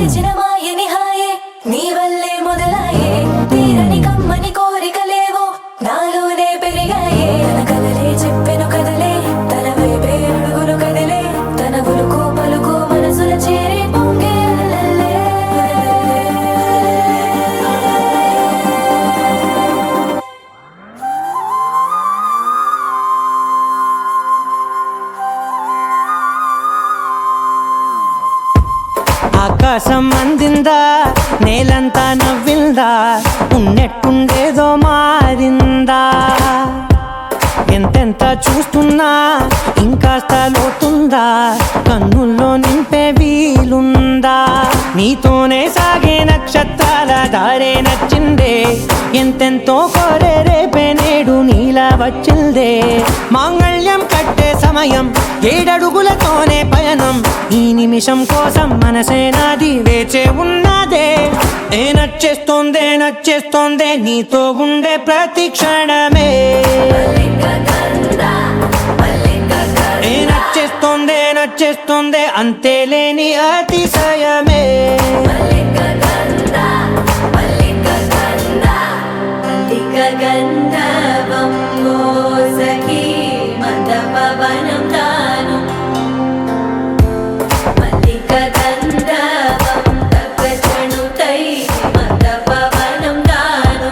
పిలిచిన మాయని హాయే నీ వల్లే మొదలాయే తీరని కమ్మని కోరికలేవో నాలోనే పెరిగాయే తన కదలే చెప్పెను కదలే తన వైపే అడుగులు కదిలే తన గులుకు పలుకు మనసుల చేరి పొంగే అలలే. ఆకాశం అందిందా నేలంతా నవ్విందా ఉన్నట్టుండేదో మారిందా ఎంతెంత చూస్తున్నా ఇంకాస్త లోతుందా కన్నుల్లో నింపే వీలుందా నీతోనే సాగే నక్షత్రాల దారే నచ్చిందే ఎంతెంతో కోరే రేపే నేడు నీలా వచ్చిందే మాంగళ్యం కట్టే సమయం 7 అడుగులతోనే పయనం ఈ నిమిషం కోసం మనసే నాది వేచే ఉన్నదే నచ్చేస్తోందే నీతో ఉండే ప్రతి క్షణమే నచ్చేస్తోందే అంతేలేని అతిశయమే గంధర్వం సఖీ మద పవనం తాను మల్లిక గంధర్వం తగచణుతై మద పవనం తాను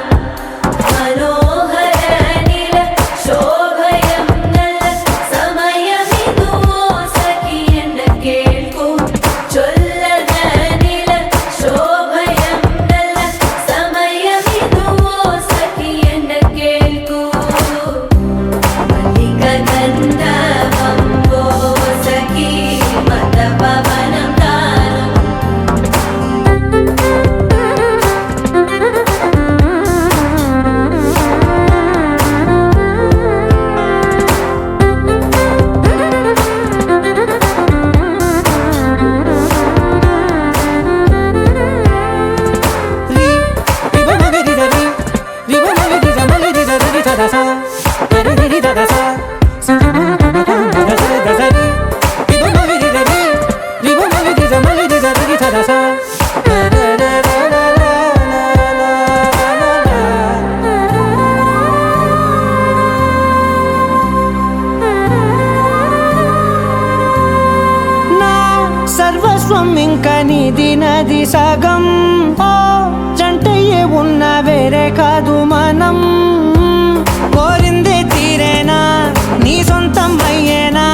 మనోహర నీల శోభయం నల సమయమిదు సఖీ ఎన్న కేൾക്കൂ చొల్లద నీల శోభయం నల సమయమిదు సఖీ ఎన్న కేൾക്കൂ మల్లిక గంధర్వం సఖీ మద పవనం తాను. సర్వస్వం ఇంక నీది నది సగం ఓ జంటయ్యే ఉన్న వేరే కాదు మనం కోరిందే తీరేనా నీ సొంతం అయ్యేనా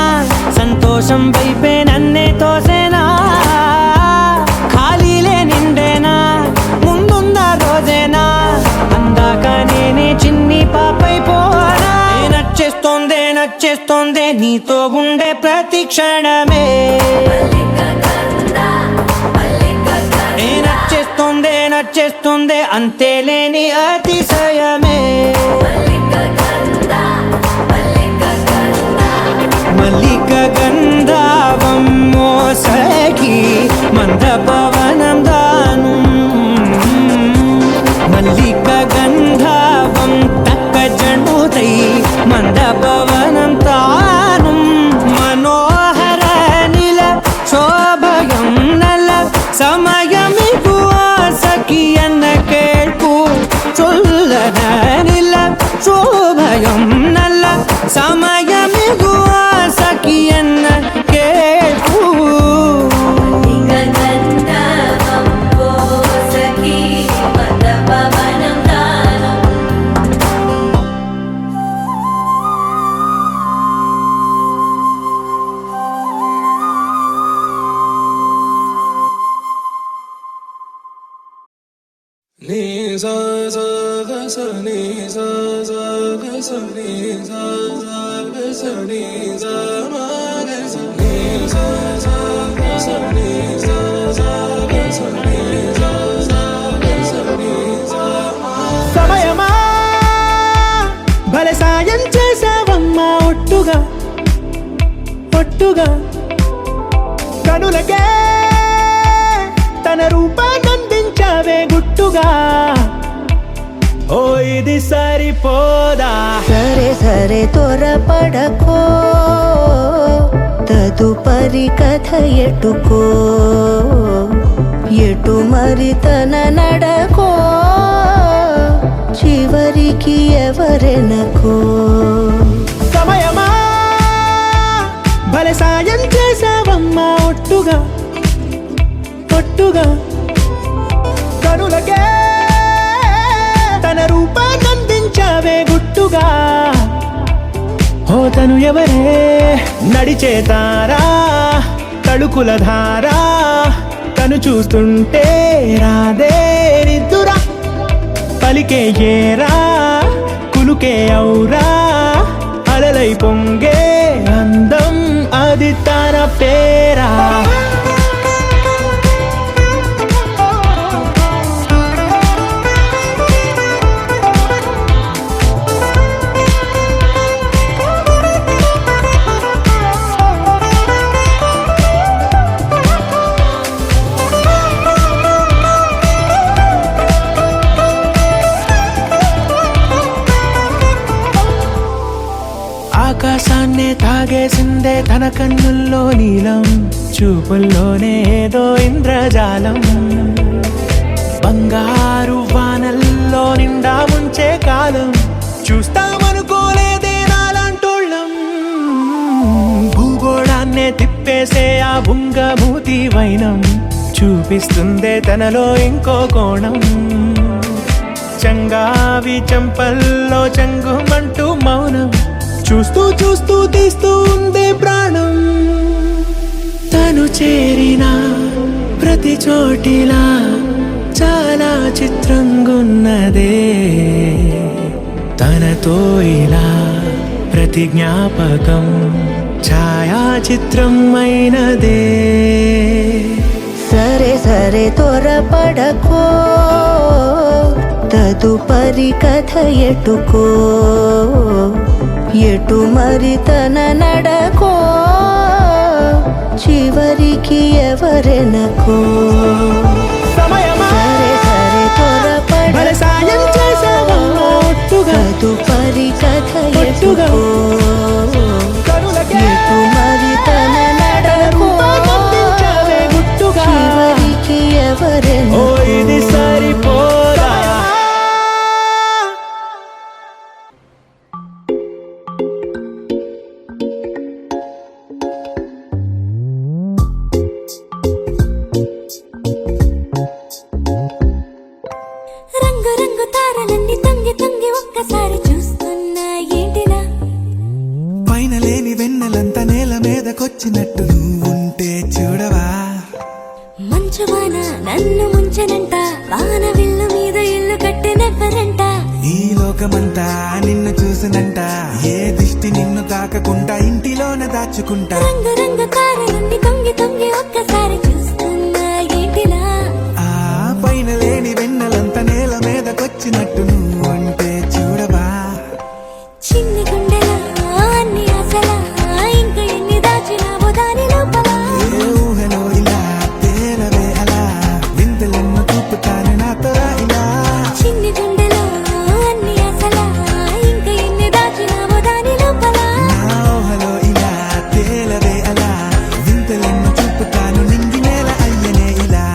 సంతోషం వైపే నన్నే తోసేనా ఖాళీలే నిండేనా ముందుందా రోజేనా అందాక నేనే చిన్ని పాపై పోనా నచ్చేస్తోందే నీతో ఉండే ప్రతి క్షణమే నచ్చేస్తోందే అంతేలేని అతిశయమే మల్లిక గంధర్వం సఖీ మంద పవనం దాను మల్లిక గంధర్వం తక్కజణుతై మంద పవనం తాను మనోహర నీల శోభయం నల సమయమిగు సఖీ ఎన్న కేൾക്കൂ చొల్లద నీల శోభయం నల సమయమిగు సఖీ ఎన్న కేൾക്കൂ సఖీ మద పవనం తాను. ni sa sa ga sa ni sa sa ga sa ni sa sa ga sa ni sa ma ga sa ni sa sa ga sa ni sa sa ga sa ni sa sa ga sa ni sa ma సమయమా భలే సాయం చేసావమ్మా ఒట్టుగా కనులకే తన రూపాన్నందించావే గుట్టుగా ఓ ఇది సరిపోదా సరే త్వరపడకో తదుపరి కథ ఎటుకో మరి తన నడకో చివరికి ఎవరెనకో సమయమా భలే సాయం చేసావమ్మా ఒట్టుగా ఒట్టుగా కనులకే తన రూపాన్నందించావే గుట్టుగా ఓ తను ఎవరే నడిచే తారా తడుకుల ధారా తను చూస్తుంటే రాదే నిద్దురా పలికే ఏరా కులుకే ఔరా అలలై పొంగే అందం అది తన పేరా ఆకాశాన్నే తాగేసిందే తన కన్నుల్లో నీలం చూపుల్లోనే ఏదో ఇంద్రజాలం బంగారు వానల్లో నిండా ముంచే కాలం చూస్తామనుకోలేదే నాలాంటోళ్ళం భూగోళాన్నే తిప్పేసే ఆ బుంగమూతి వైనం చూపిస్తుందే తనలో ఇంకో కోణం చంగావి చంపల్లో చంగుమంటూ మౌనం చూస్తూ చూస్తూ తీస్తూ ఉందే ప్రాణం తను చేరిన ప్రతి చోటిలా చాలా చిత్రంగున్నదే తనతో ఇలా ప్రతి జ్ఞాపకం ఛాయాచిత్రం అయినదే సరే సరే త్వరపడకో తదుపరి కథ ఎటుకో ఎటు మరి తన నడకో చివరికి ఎవరెనకో సమయమా సరే సరే భలే సాయం త్వరపడకో చేసావమ్మా ఒట్టుగా తదుపరి కథ ఒట్టుగా. ఎటుకో కనులకే ఎటు మరి తన నడకో రూపాన్నందించావే గుట్టుగా చివరికి ఓ ఎవరెనకో ఇది సరిపోదా రంగు రంగు తారలన్నీ తొంగి తొంగి ఒక్కసారి చూస్తున్నా ఏంటిలా పైన లేని వెన్నెలంతా నేల మీదకొచ్చినట్టు నువ్వుంటే చూడవా మంచు వాన నన్ను ముంచనంట వాన విల్లు మీద ఇల్లు కట్టినెవ్వరంట ఈ లోకమంతా నిన్ను చూసినంట ఏ దిష్టి నిన్ను తాకకుండా ఇంటిలోనే దాచుకుంటా రంగు రంగు తారలన్నీ తొంగి తొంగి ఒక్కసారి చూస్తున్నా ఏంటిలా ఆ పైన లేని వెన్నెలంతా నేల మీదకొచ్చినట్టు నువ్వుంటే చూడవా చిన్ని గుండెలా అన్ని ఆశలా ఇంకా ఎన్ని దాచినావో దాని లోపల ఏ ఊహలో ఇలా తేలవే అలా వింతలెన్నో చూపుతాను నాతో రా ఇలా చిన్ని గుండెలో అన్ని ఆశలా ఇంకా ఎన్ని దాచినావో దాని లోపల నా ఊహలో ఇలా తేలవే అలా వింతలెన్నో చూపుతాను నింగి నేల అయ్యనే ఇలా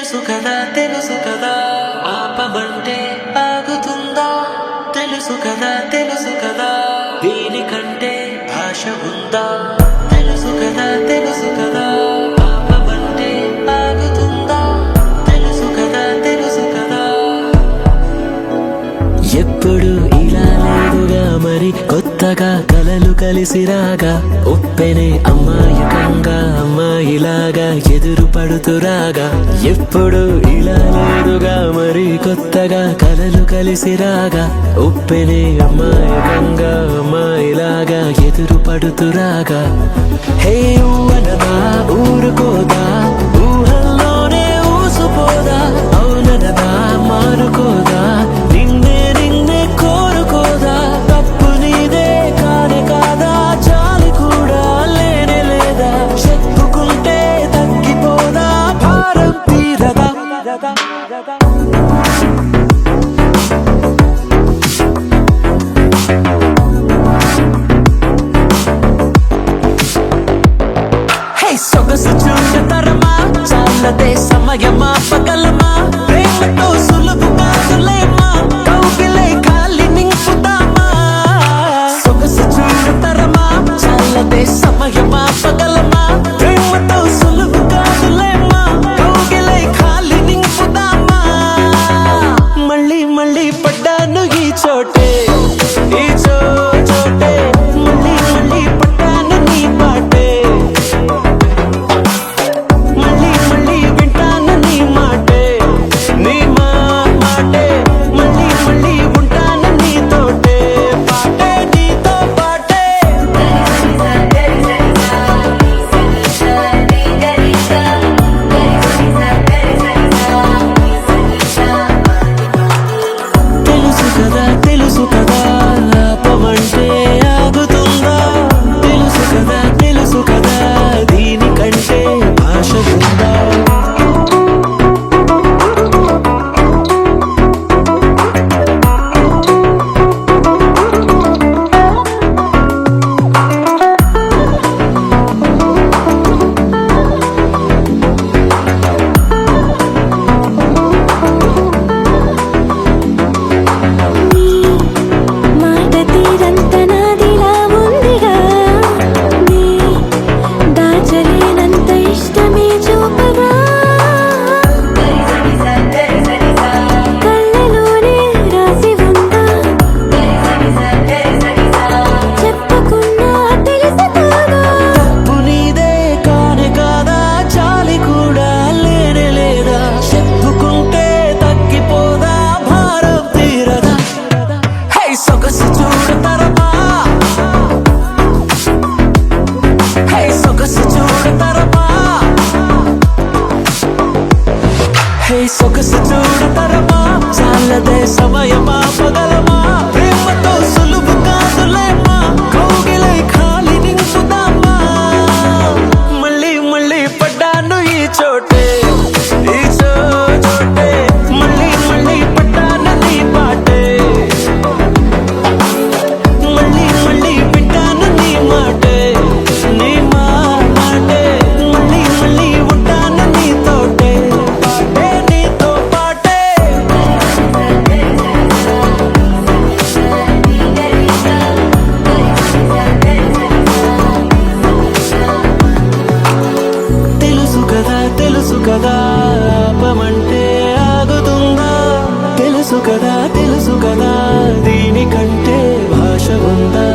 తెలుసు కదా ఆపమంటే ఆగుతుందా తెలుసు కదా దీనికంటే భాష ఉందా తెలుసు కదా ఆపమంటే ఆగుతుందా తెలుసు కదా ఎప్పుడు ఇలా లేదుగా మరి కొత్తగా కలలు కలిసి రాగా ఉప్పెనే అమ్మాయకంగా అమ్మాయిలాగా ఎదురు పడుతురాగా ఎప్పుడు ఇలా లేదుగా మరి కొత్తగా కలలు కలిసి రాగా ఉప్పెనే అమ్మాయకంగా అమ్మాయిలాగా ఎదురు పడుతురాగా హే ఊనదా ఊరుకోదా ఊహల్లోనే ఊసుపోదా అవునదా మారుకోదా నిన్నే కోరుకోదా తప్పు నీదే కానే కాదా చాలి కూడా లేనే లేదా చెప్పుకుంటే తగ్గిపోదా భారం తీరదా సొగసు చూడతరమా చాలదే సమయమా పగలమా ప్రేమతో సులువు కాదులేమా కౌగిలై ఖాళీ నింపుదామా సొగసు చూడతరమా చాలదే సమయమా పగలమా ప్రేమతో సులువు కాదులేమా కౌగిలై ఖాళీ నింపుదామా మళ్ళీ మళ్ళీ పడ్డాను ఈ చోటే ఈ చోటే మళ్ళీ మళ్ళీ పడ్డాను నీ పాటే తెలుసు కదా ఆపమంటే ఆగుతుందా తెలుసు కదా దీనికంటే భాష ఉందా సొగసు చూడతరమా చాలదే సమయమా పగలమా ప్రేమతో సులువు కాదులేమా కౌగిలై ఖాళీ నింపుదామా మళ్ళీ మళ్ళీ పడ్డాను ఈ చోటే మళ్ళీ మళ్ళీ పడ్డాను నీ పాటే మళ్ళీ మళ్ళీ వింటాను నీ మాటే నీ మాటే మళ్ళీ మళ్ళీ ఉంటాను నీతోటే తెలుసు కదా ఆపమంటే ఆగుతుందా తెలుసు కదా దీనికంటే భాష ఉందా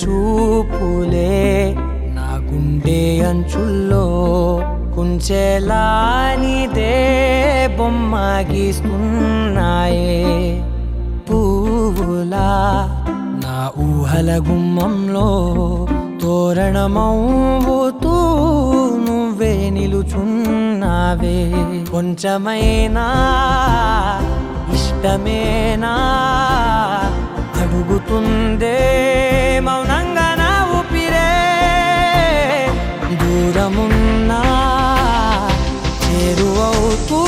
చూపులే నా గుండె అంచుల్లో కుంచెలా నీదే బొమ్మ గీస్తున్నాయే పువ్వులా నా ఊహల గుమ్మంలో తోరణమవుతూ నువ్వే నిలుచున్నావే కొంచెమైనా ఇష్టమేనా అడుగుతుందే మౌనంగా నా ఊపిరే దూరమున్నా చేరువవుతూ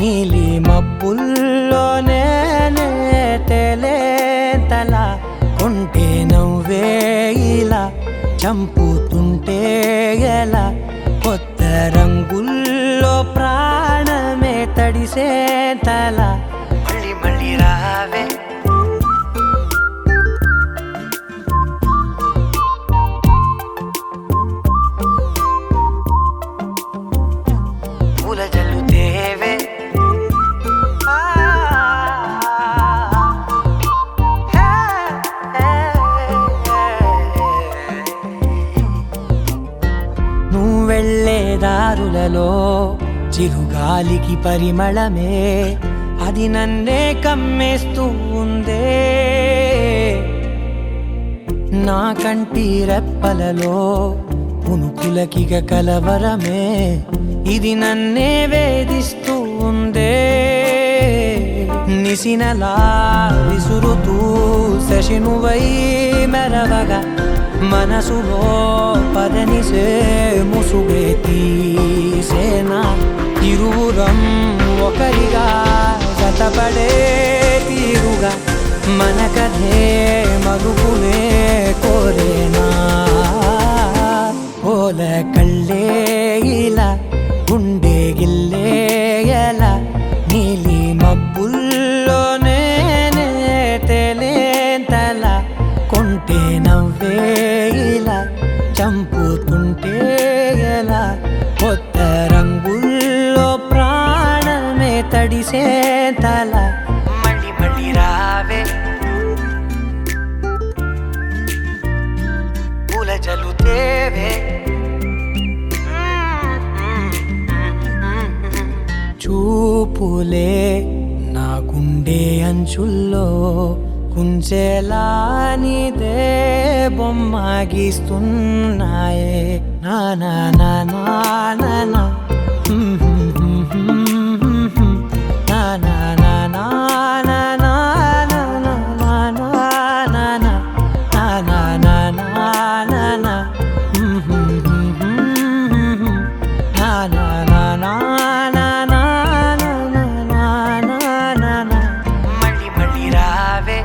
నీలి మబ్బుల్లోనే తేలేంతల కొంటే నవ్వే ఇలా చంపుతుంటే ఎలా కొత్త రంగుల్లో ప్రాణమే తడిసేంతల మళ్ళీ మళ్ళీ రావే పూల జల్లుతేవే నువ్వు వెళ్ళే దారులలో చిరుగాలికి పరిమళమే అది నన్నే కమ్మేస్తూ ఉందే నా కంటి రెప్పలలో పునుకులకిగ కలవరమే ఇది నన్నే వేధిస్తూ ఉందే నిసినలా విసురుతూ శశినువై మెరవగా మనసులో పదనిసే ముసుగే తీసేనా ఇరువురం ఒకరిగా జతపడే తీరుగా మన కథే మరుపునే కోరేనా ఓల కళ్ళే ఇలా గుండె గిల్లే ఎలా నీలి మబ్బుల్లోనే తేలేంతల కొంటే నవ్వే ఇలా చంపుతుంటే ఎలా కొత్త రంగుల్లో ప్రాణమే తడిసేంతల మళ్ళీ మళ్ళీ రావే పూల జల్లుతేవే చూపులే నా గుండె అంచుల్లో కుంచెలా నీదే బొమ్మ గీస్తున్నాయే నా నా నా నా నా నా నా నా నా నా నా నా నా నా నా నా మళ్ళీ మళ్ళీ రావే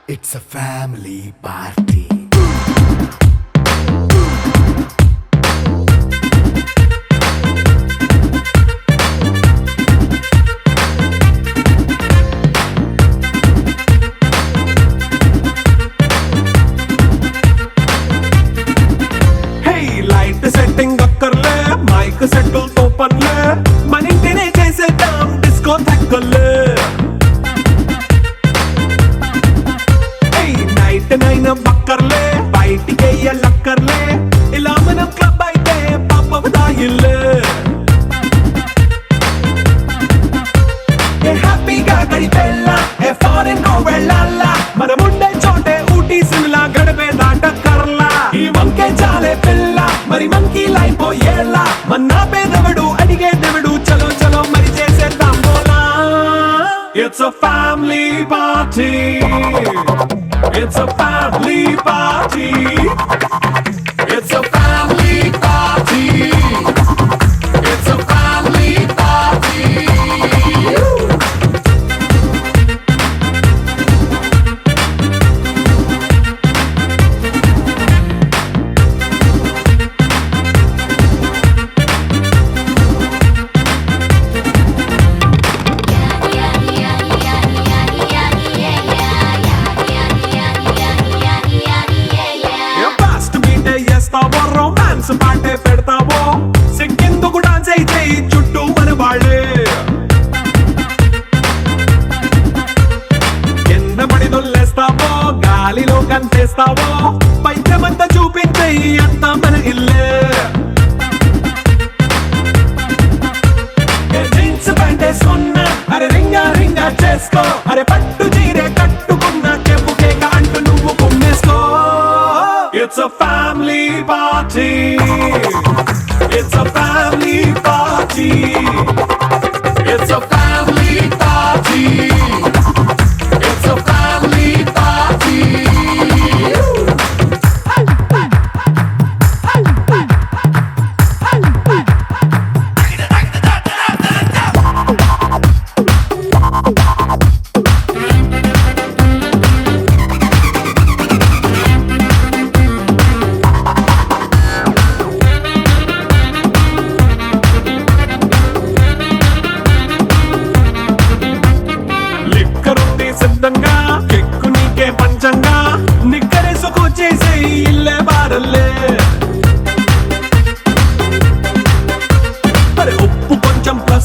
It's a family party. Hey, light setting అక్కర్లే మైక్ సెట్టుల్ తో పనిలే మన ఇంటినే చేసేద్దాం డిస్కో థక్కలే నైట్ నైన్ బక్కర్లే బయటికి లక్కర్లే ఇలా మనం క్లబ్ అయితే పాపదాయిల్లే హ్యాపీగా గడిపెళ్ళ ఏ ఫారెన్ కో వెళ్ళాల మనముండే చోటే ఊటీ సిమ్లా గడిపే దాటక్కర్లా ఈ వంకే చాలే పిల్ల మరి మంకీ లైఫ్ ఏళ్ళ మన్నా పేదవడు అడిగే దేవుడు చలో చలో మరి చేసేద్దాం బోలా It's a family party. It's a family party. It's a family party. It's a family party.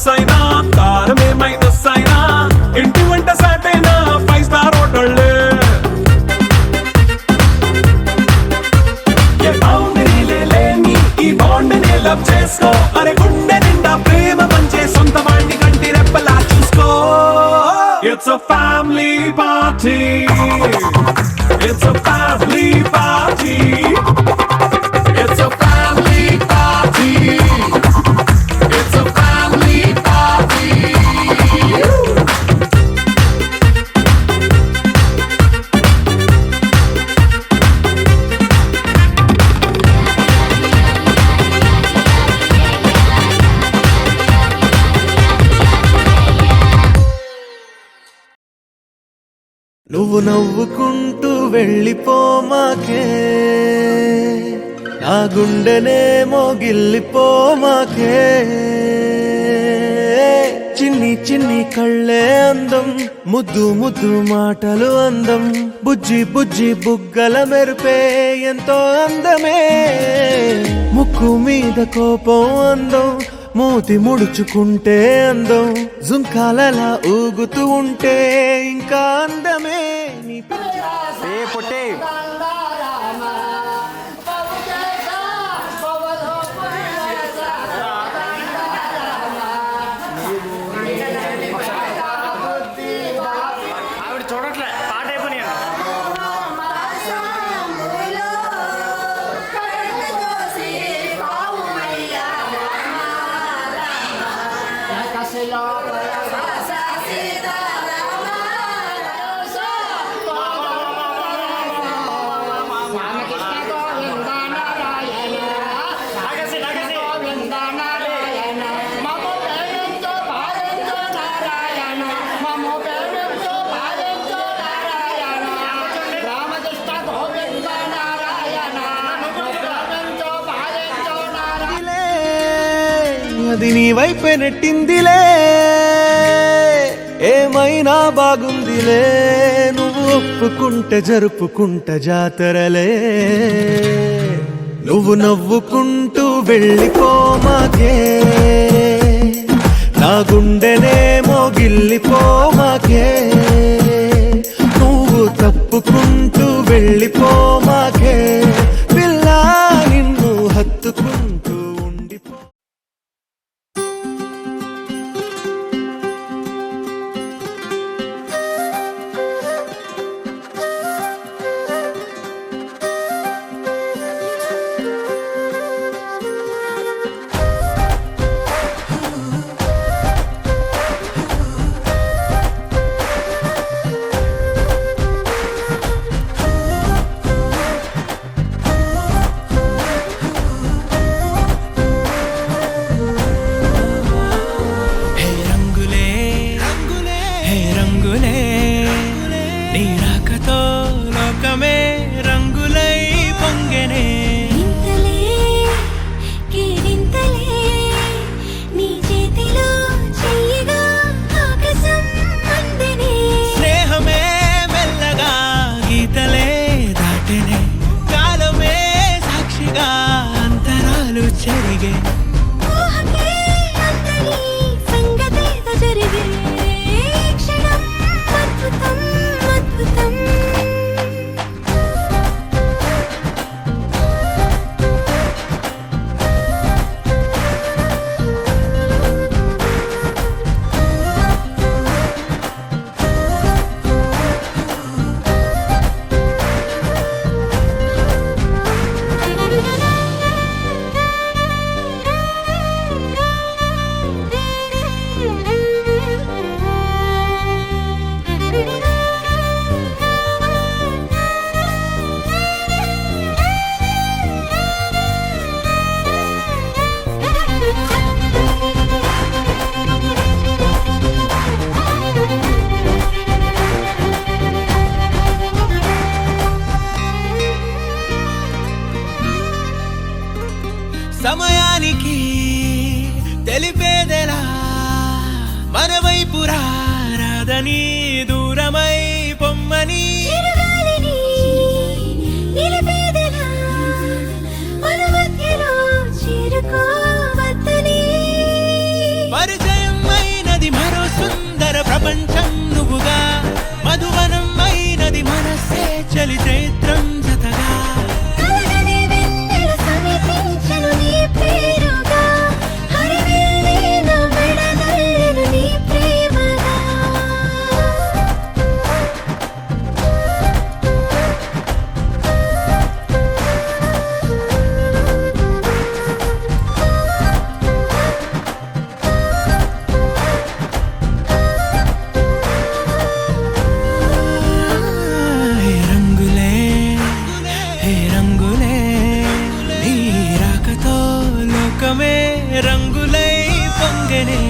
Plus అయినా కారమే మైనస్ అయినా ఇంటి వంట సాటైనా 5 స్టార్ హోటళ్ళే ఏ బౌండరీలే లేని ఈ బాండ్ ని లవ్ చేసుకో అరే గుండె నిండా ప్రేమ పంచే సొంత వాడిని కంటి రెప్పలా చూసుకో It's a family party It's a family party It's a family party It's a family party నువ్వు నవ్వుకుంటూ వెళ్ళిపోమాకే నా గుండెనేమో గిల్లిపోమాకే చిన్ని చిన్ని కళ్ళే అందం ముద్దు ముద్దు మాటలు అందం బుజ్జి బుజ్జి బుగ్గల మెరుపే ఎంతో అందమే ముక్కు మీద కోపం అందం మూతి ముడుచుకుంటే అందం జుంకాలలా ఊగుతూ ఉంటే ఇంకా అందమే నీ పొట్టే చూడట్లే పాట అయిపోయినా అది నీ వైపే నెట్టిందిలే ఏమైనా బాగుందిలే నువ్వు ఒప్పుకుంటే జరుపుకుంటే జాతరలే నువ్వు నవ్వుకుంటూ వెళ్ళిపోమాకే నా గుండెనేమో గిల్లిపోమాకే నువ్వు తప్పుకుంటూ వెళ్ళిపోమాకే పిల్ల నిన్ను హత్తుకుంటూ ఉండిపో రంగులై పొంగనే